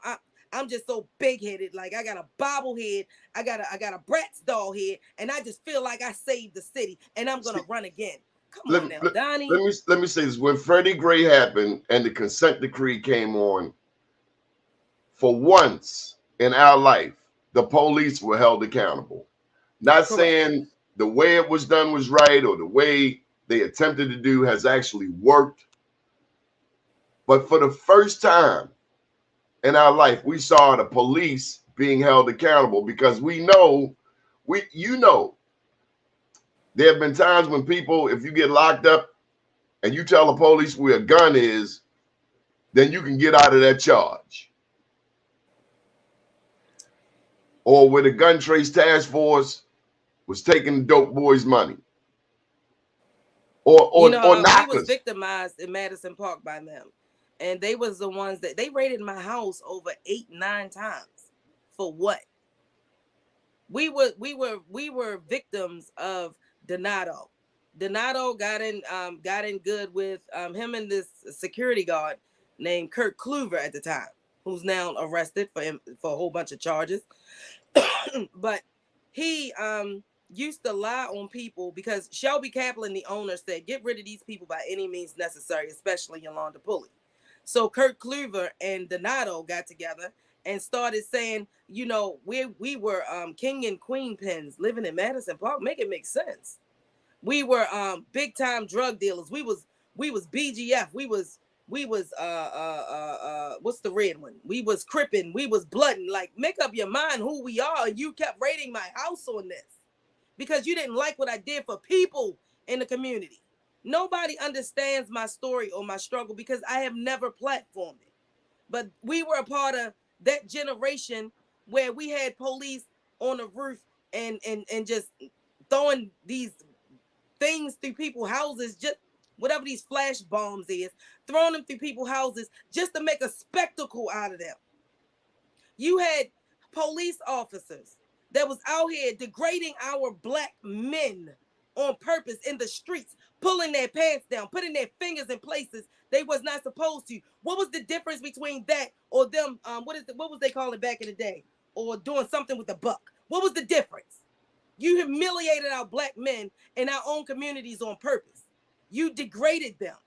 I'm just so big-headed. Like I got a bobblehead. I got a Bratz doll head. And I just feel like I saved the city and I'm going to run again. Come on now, Donnie. Let me say this. When Freddie Gray happened and the consent decree came on, for once in our life, the police were held accountable. Not saying the way it was done was right or the way they attempted to do has actually worked. But for the first time in our life, we saw the police being held accountable because you know, there have been times when people, if you get locked up and you tell the police where a gun is, then you can get out of that charge. Or where the gun trace task force was taking the dope boys' money. Or we was knockers. victimized in Madison Park by them. And they was the ones that they raided my house over 8-9 times. For what? We were victims of Donato. Donato got in good with him and this security guard named Kurt Kluver at the time, who's now arrested for a whole bunch of charges. But he used to lie on people because Shelby Kaplan, the owner, said, get rid of these people by any means necessary, especially Yolanda Pulley. So Kurt Kluver and Donato got together and started saying, you know, we were king and queen pins living in Madison Park. Make it make sense. We were big time drug dealers. We was BGF. We was what's the red one? We was Crippin'. We was Bloodin'. Like, make up your mind who we are. And you kept raiding my house on this because you didn't like what I did for people in the community. Nobody understands my story or my struggle because I have never platformed it. But we were a part of that generation where we had police on the roof and just throwing these things through people's houses, just whatever these flash bombs is, throwing them through people's houses just to make a spectacle out of them. You had police officers that was out here degrading our black men on purpose in the streets, pulling their pants down, putting their fingers in places they was not supposed to. What was the difference between that or them? What was they calling back in the day? Or doing something with the buck? What was the difference? You humiliated our black men in our own communities on purpose. You degraded them.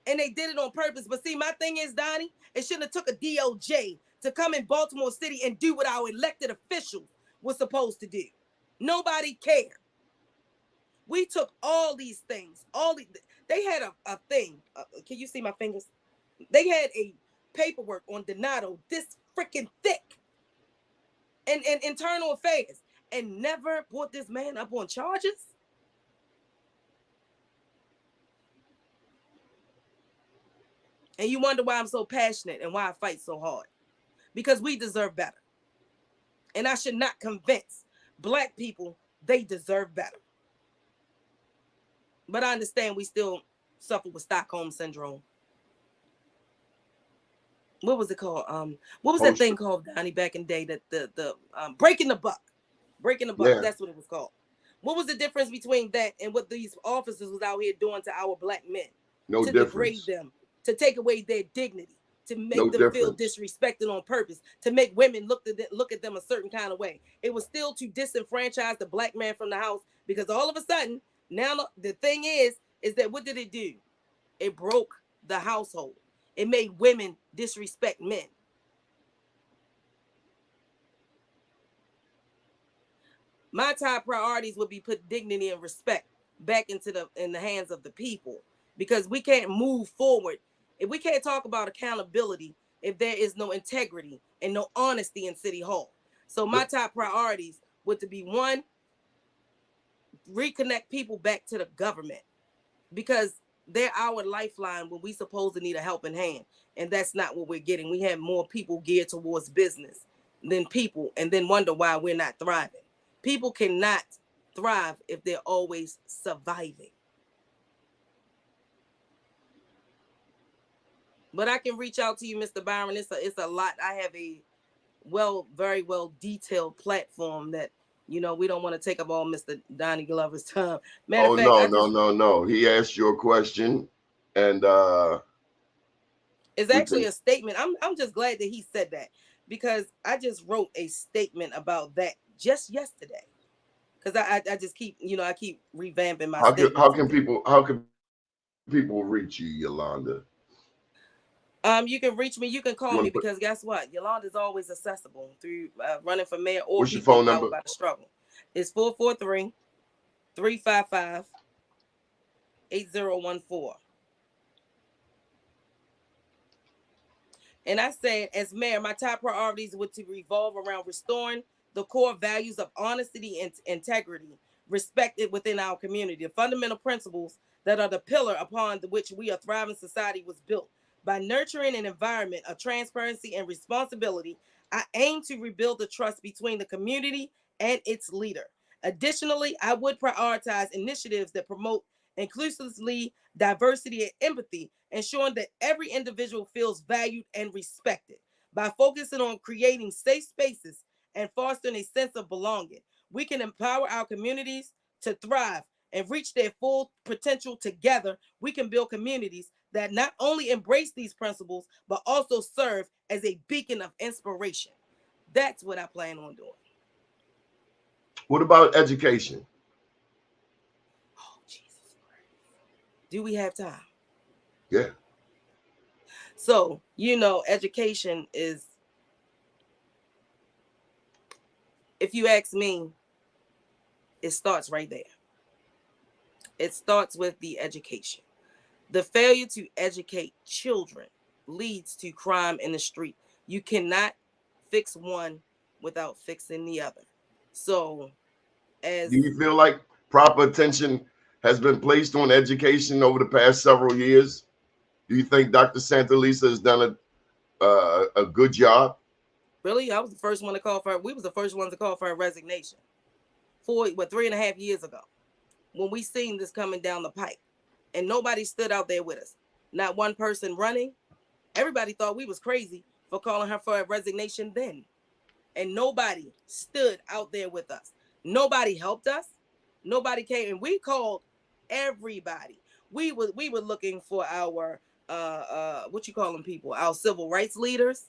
And they did it on purpose. But see, my thing is, Donnie, it shouldn't have took a DOJ to come in Baltimore City and do what our elected officials were supposed to do. Nobody cared. We took all these things. They had a thing. Can you see my fingers? They had a paperwork on Donato this freaking thick. And internal affairs. And never put this man up on charges. And you wonder why I'm so passionate and why I fight so hard. Because we deserve better. And I should not convince black people they deserve better. But I understand we still suffer with Stockholm syndrome. What was it called? What was that thing called, Donnie, back in the day? That the breaking the buck. Breaking the buck. Yeah. That's what it was called. What was the difference between that and what these officers was out here doing to our black men? No to difference. Degrade them, to take away their dignity, to make them feel disrespected on purpose, to make women look at them a certain kind of way. It was still to disenfranchise the black man from the house because all of a sudden, now the thing is that what did it do? It broke the household. It made women disrespect men. My top priorities would be put dignity and respect back in the hands of the people, because we can't move forward if we can't talk about accountability if there is no integrity and no honesty in City Hall. So my top priorities would to be, one, reconnect people back to the government, because they're our lifeline when we supposed to need a helping hand, and that's not what we're getting. We have more people geared towards business than people, and then wonder why we're not thriving. People cannot thrive if they're always surviving. But I can reach out to you, Mr. Byron. It's a lot. I have a very well detailed platform that, we don't want to take up all Mr. Donnie Glover's time. No. He asked you a question, and it's actually a statement. I'm just glad that he said that, because I just wrote a statement about that just yesterday. Because I just keep, I keep revamping my statement. How can people reach you, Yolanda? You can reach me. You can call me, because guess what? Yolanda's always accessible through running for mayor or what's your phone number? By the struggle. It's 443-355-8014. And I said, as mayor, my top priorities would to revolve around restoring the core values of honesty and integrity respected within our community, the fundamental principles that are the pillar upon which we a thriving society was built. By nurturing an environment of transparency and responsibility, I aim to rebuild the trust between the community and its leader. Additionally, I would prioritize initiatives that promote inclusively diversity and empathy, ensuring that every individual feels valued and respected. By focusing on creating safe spaces and fostering a sense of belonging, we can empower our communities to thrive and reach their full potential. Together, we can build communities that not only embrace these principles, but also serve as a beacon of inspiration. That's what I plan on doing. What about education? Oh, Jesus Christ. Do we have time? Yeah. So, education is, if you ask me, it starts right there. It starts with the education. The failure to educate children leads to crime in the street. You cannot fix one without fixing the other. So, Do you feel like proper attention has been placed on education over the past several years? Do you think Dr. Santalisa has done a good job? Really, I was the first one to call for. We was the first ones to call for a resignation. 3.5 years ago, when we seen this coming down the pike, and nobody stood out there with us. Not one person running. Everybody thought we was crazy for calling her for a resignation then, and nobody stood out there with us. Nobody helped us. Nobody came, and we called everybody. We were looking for our what you call them people, our civil rights leaders.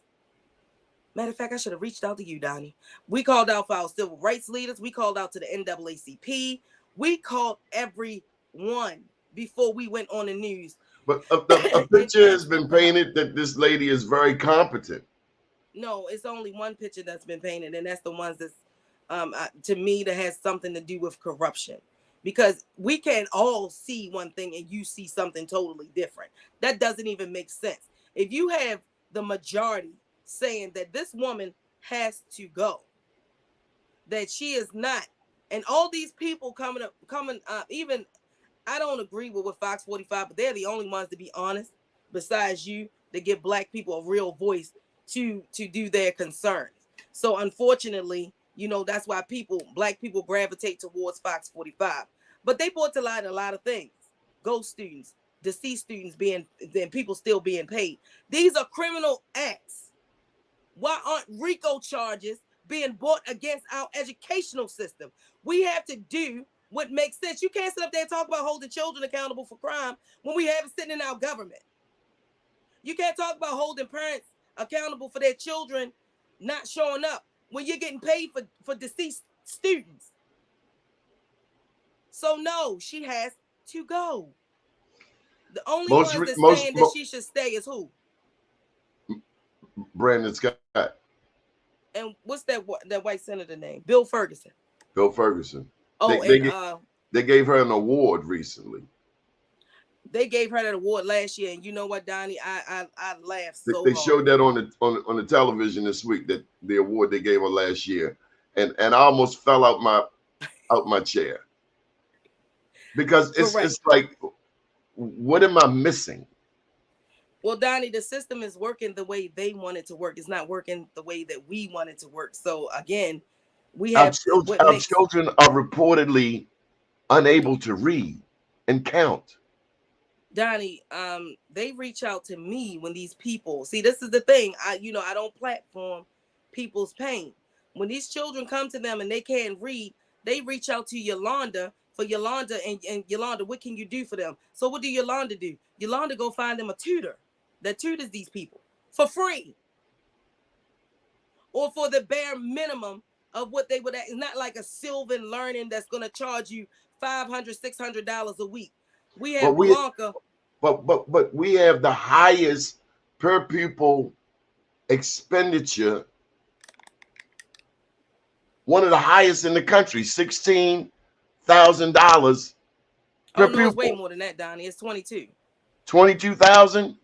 Matter of fact, I should have reached out to you, Doni. We called out for our civil rights leaders. We called out to the NAACP. We called everyone before we went on the news. But a picture has been painted that this lady is very competent. No, it's only one picture that's been painted, and that's the ones that's, to me, that has something to do with corruption. Because we can all see one thing and you see something totally different. That doesn't even make sense. If you have the majority saying that this woman has to go, that she is not, and all these people coming up, even, I don't agree with Fox 45, but they're the only ones, to be honest, besides you, that give black people a real voice to do their concerns. So unfortunately, that's why black people gravitate towards Fox 45. But they brought to light a lot of things. Ghost students, deceased students people still being paid. These are criminal acts. Why aren't RICO charges being brought against our educational system? We have to do what makes sense. You can't sit up there and talk about holding children accountable for crime when we have it sitting in our government. You can't talk about holding parents accountable for their children not showing up when you're getting paid for deceased students. So no, she has to go. The only ones that's saying that she should stay is who? Brandon Scott. And what's that white senator name? Bill Ferguson. Bill Ferguson. Oh, they gave her an award recently. They gave her that award last year, and you know what, Doni? I laughed so hard. They showed that on the television this week, that the award they gave her last year, and I almost fell out my chair, because it's like, what am I missing? Well, Doni, the system is working the way they want it to work. It's not working the way that we want it to work. So again, we have our children are reportedly unable to read and count. Doni, they reach out to me when these people, see, this is the thing. I don't platform people's pain. When these children come to them and they can't read, they reach out to Yolanda for Yolanda, and Yolanda, what can you do for them? So what do Yolanda do? Yolanda go find them a tutor that tutors these people for free, or for the bare minimum of what they would. It's not like a Sylvan Learning that's going to charge you $500, $600 a week. We have Blanca. But we have the highest per pupil expenditure, one of the highest in the country, $16,000 per pupil. It's way more than that, Doni. It's 22. 22,000.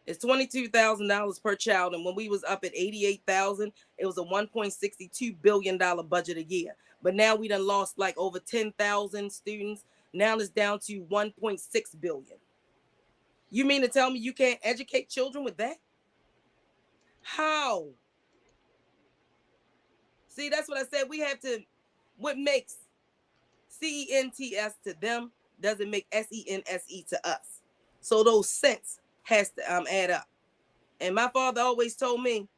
It's $22,000 per child, and when we was up at 88,000, it was a $1.62 billion budget a year. But now we done lost like over 10,000 students. Now it's down to 1.6 billion. You mean to tell me you can't educate children with that? How? See, that's what I said. We have to, what makes CENTS to them doesn't make SENSE to us. So those cents has to add up. And my father always told me,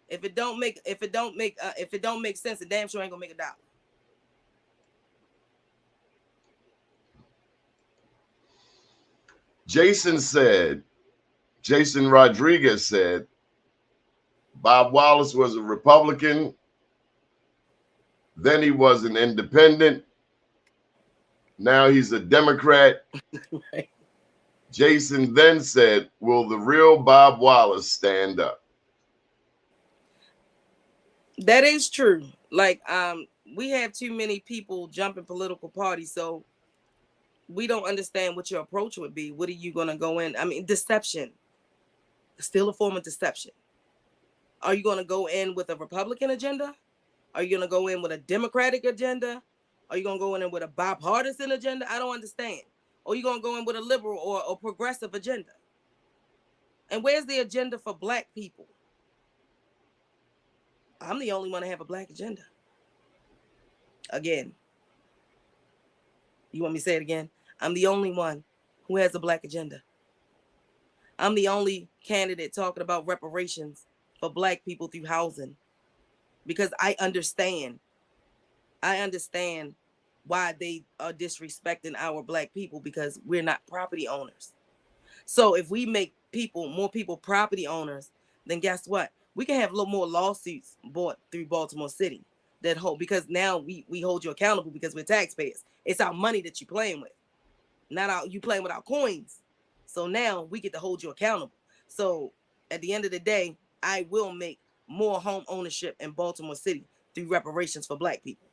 if it don't make sense, the damn sure ain't gonna make a dollar. Jason Rodriguez said, Bob Wallace was a Republican, then he was an independent, now he's a Democrat. Right. Jason then said, will the real Bob Wallace stand up? That is true. Like, we have too many people jumping political parties, so we don't understand what your approach would be. What are you gonna go in? I mean, deception. Still a form of deception. Are you gonna go in with a Republican agenda? Are you gonna go in with a Democratic agenda? Are you gonna go in with a bipartisan agenda? I don't understand. Or are you gonna go in with a liberal or progressive agenda? And where's the agenda for Black people? I'm the only one to have a Black agenda. Again. You want me to say it again? I'm the only one who has a Black agenda. I'm the only candidate talking about reparations for Black people through housing, because I understand why they are disrespecting our Black people, because we're not property owners. So if we make more people property owners, then guess what? We can have a little more lawsuits brought through Baltimore City that hold, because now we hold you accountable because we're taxpayers. It's our money that you're playing with, not you playing with our coins. So now we get to hold you accountable. So at the end of the day, I will make more home ownership in Baltimore City through reparations for Black people.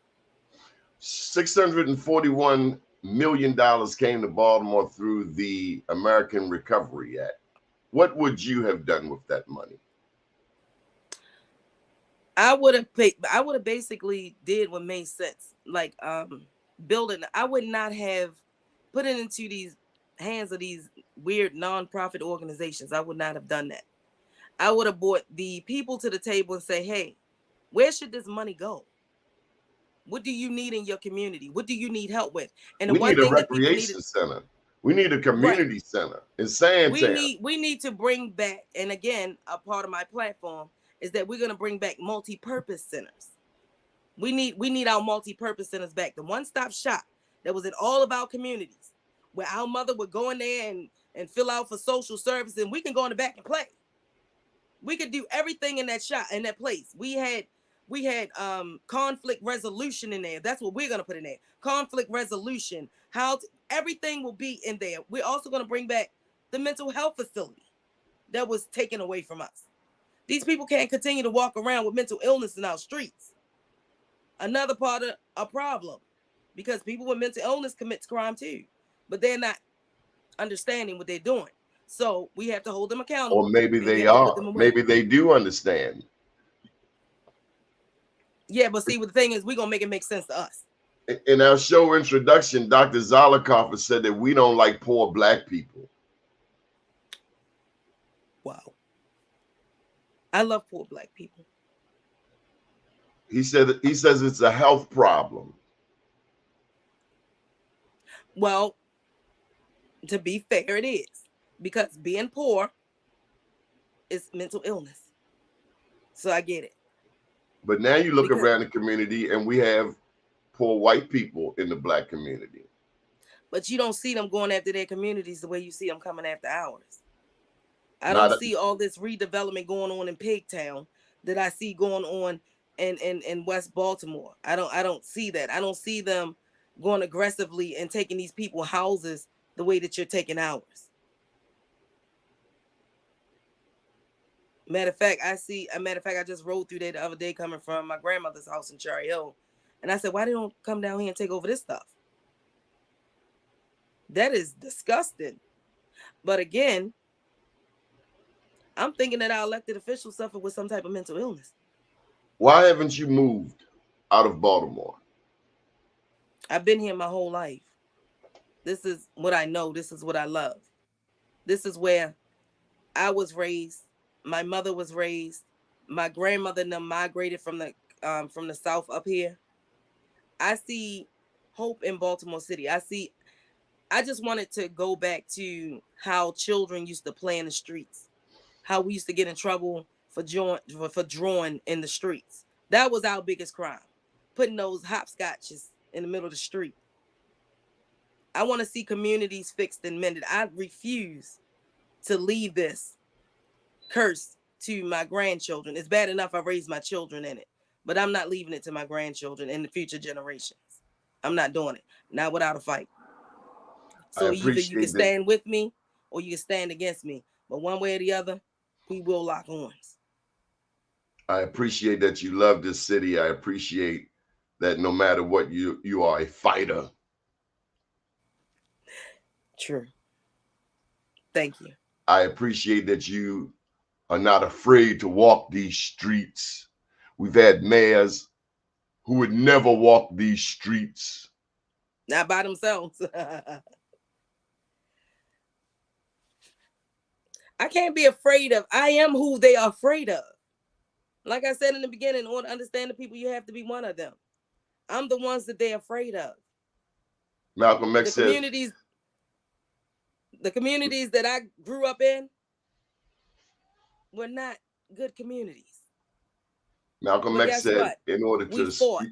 $641 million came to Baltimore through the American Recovery Act. What would you have done with that money? I would have basically did what made sense. Like building. I would not have put it into these hands of these weird nonprofit organizations. I would not have done that. I would have brought the people to the table and say, hey, where should this money go? What do you need in your community? What do you need help with? And we need a recreation center. We need a community center in Sandtown. We need to bring back, and again, a part of my platform is that we're going to bring back multi-purpose centers. We need our multi-purpose centers back. The one-stop shop that was in all of our communities, where our mother would go in there and fill out for social services, and we can go in the back and play. We could do everything in that shop, in that place. We had conflict resolution in there. That's what we're going to put in there. Conflict resolution. Everything will be in there. We're also going to bring back the mental health facility that was taken away from us. These people can't continue to walk around with mental illness in our streets. Another part of a problem, because people with mental illness commit crime too, but they're not understanding what they're doing. So we have to hold them accountable. Or maybe they are. Maybe they do understand. Yeah, but see, what the thing is, we're going to make it make sense to us. In our show introduction, Dr. Zolikoff said that we don't like poor Black people. Wow. I love poor Black people. He says it's a health problem. Well, to be fair, it is. Because being poor is mental illness. So I get it. But now you look around the community and we have poor white people in the Black community. But you don't see them going after their communities the way you see them coming after ours. I don't see all this redevelopment going on in Pigtown that I see going on in West Baltimore. I don't see that. I don't see them going aggressively and taking these people houses the way that you're taking ours. Matter of fact, I just rode through there the other day coming from my grandmother's house in Cherry Hill. And I said, why they don't come down here and take over this stuff? That is disgusting. But again, I'm thinking that our elected officials suffer with some type of mental illness. Why haven't you moved out of Baltimore? I've been here my whole life. This is what I know. This is what I love. This is where I was raised. My mother was raised. My grandmother and them migrated from the south up here. I see hope in Baltimore City. I just wanted to go back to how children used to play in the streets, how we used to get in trouble for drawing in the streets. That was our biggest crime, putting those hopscotches in the middle of the street. I want to see communities fixed and mended. I refuse to leave this curse to my grandchildren. It's bad enough I raised my children in it, but I'm not leaving it to my grandchildren and the future generations. I'm not doing it, not without a fight. I So either you can appreciate that. stand with me or you can stand against me. But one way or the other, we will lock horns. I appreciate that you love this city. I appreciate that no matter what, you are a fighter. True. Thank you. I appreciate that you are not afraid to walk these streets. We've had mayors who would never walk these streets. Not by themselves. I can't be afraid of. I am who they are afraid of. Like I said in the beginning, in order to understand the people, you have to be one of them. I'm the ones that they're afraid of. Malcolm X said, the communities that I grew up in were not good communities. Malcolm X said, in order to speak,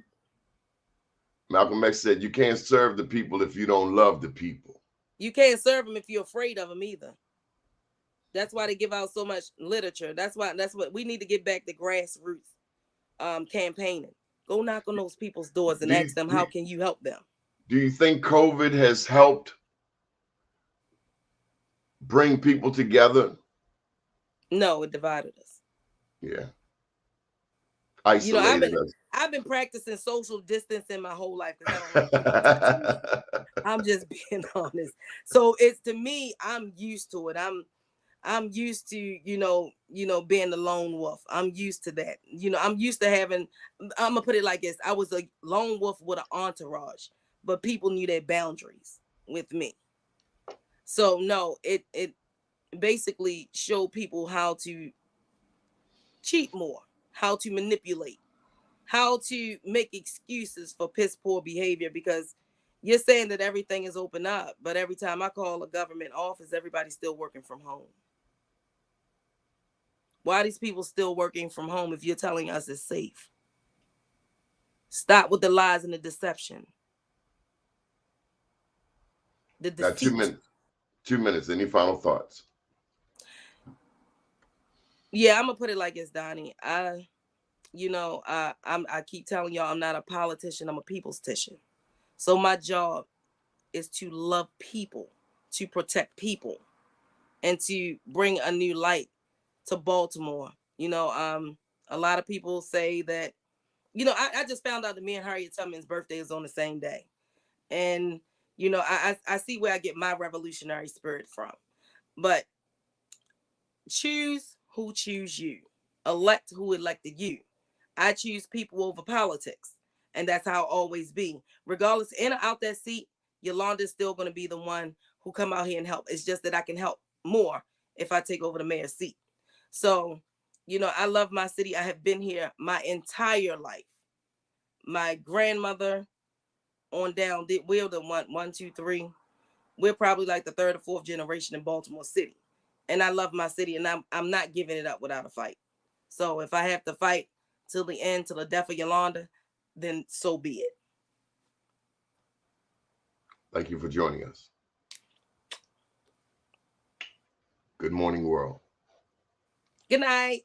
Malcolm X said, you can't serve the people if you don't love the people. You can't serve them if you're afraid of them either. That's why they give out so much literature. That's what we need to get back to grassroots campaigning. Go knock on those people's doors and ask them, how can you help them? Do you think COVID has helped bring people together? No, it divided us. Yeah. Isolated us. I've been practicing social distancing my whole life because I don't like people touching me. I'm just being honest. So it's, to me, I'm used to it. I'm used to, you know, being the lone wolf. I'm used to that. I'm used to having, I'm gonna put it like this. I was a lone wolf with an entourage, but people knew their boundaries with me. So no, it basically showed people how to cheat more, how to manipulate, how to make excuses for piss poor behavior, because you're saying that everything is open up, but every time I call a government office, everybody's still working from home. Why are these people still working from home if you're telling us it's safe? Stop with the lies and the deception. The deceit. Got 2 minutes. 2 minutes. Any final thoughts? Yeah, I'm gonna put it like this, Doni. I keep telling y'all I'm not a politician. I'm a people's tician. So my job is to love people, to protect people, and to bring a new light to Baltimore. A lot of people say that, I just found out that me and Harriet Tubman's birthday is on the same day. And, I see where I get my revolutionary spirit from. But choose who choose you. Elect who elected you. I choose people over politics. And that's how I'll always be. Regardless, in or out that seat, Yolanda is still going to be the one who come out here and help. It's just that I can help more if I take over the mayor's seat. So, I love my city. I have been here my entire life. My grandmother on down, we're the one, two, three. We're probably like the third or fourth generation in Baltimore City. And I love my city, and I'm not giving it up without a fight. So if I have to fight till the end, till the death of Yolanda, then so be it. Thank you for joining us. Good morning, world. Good night.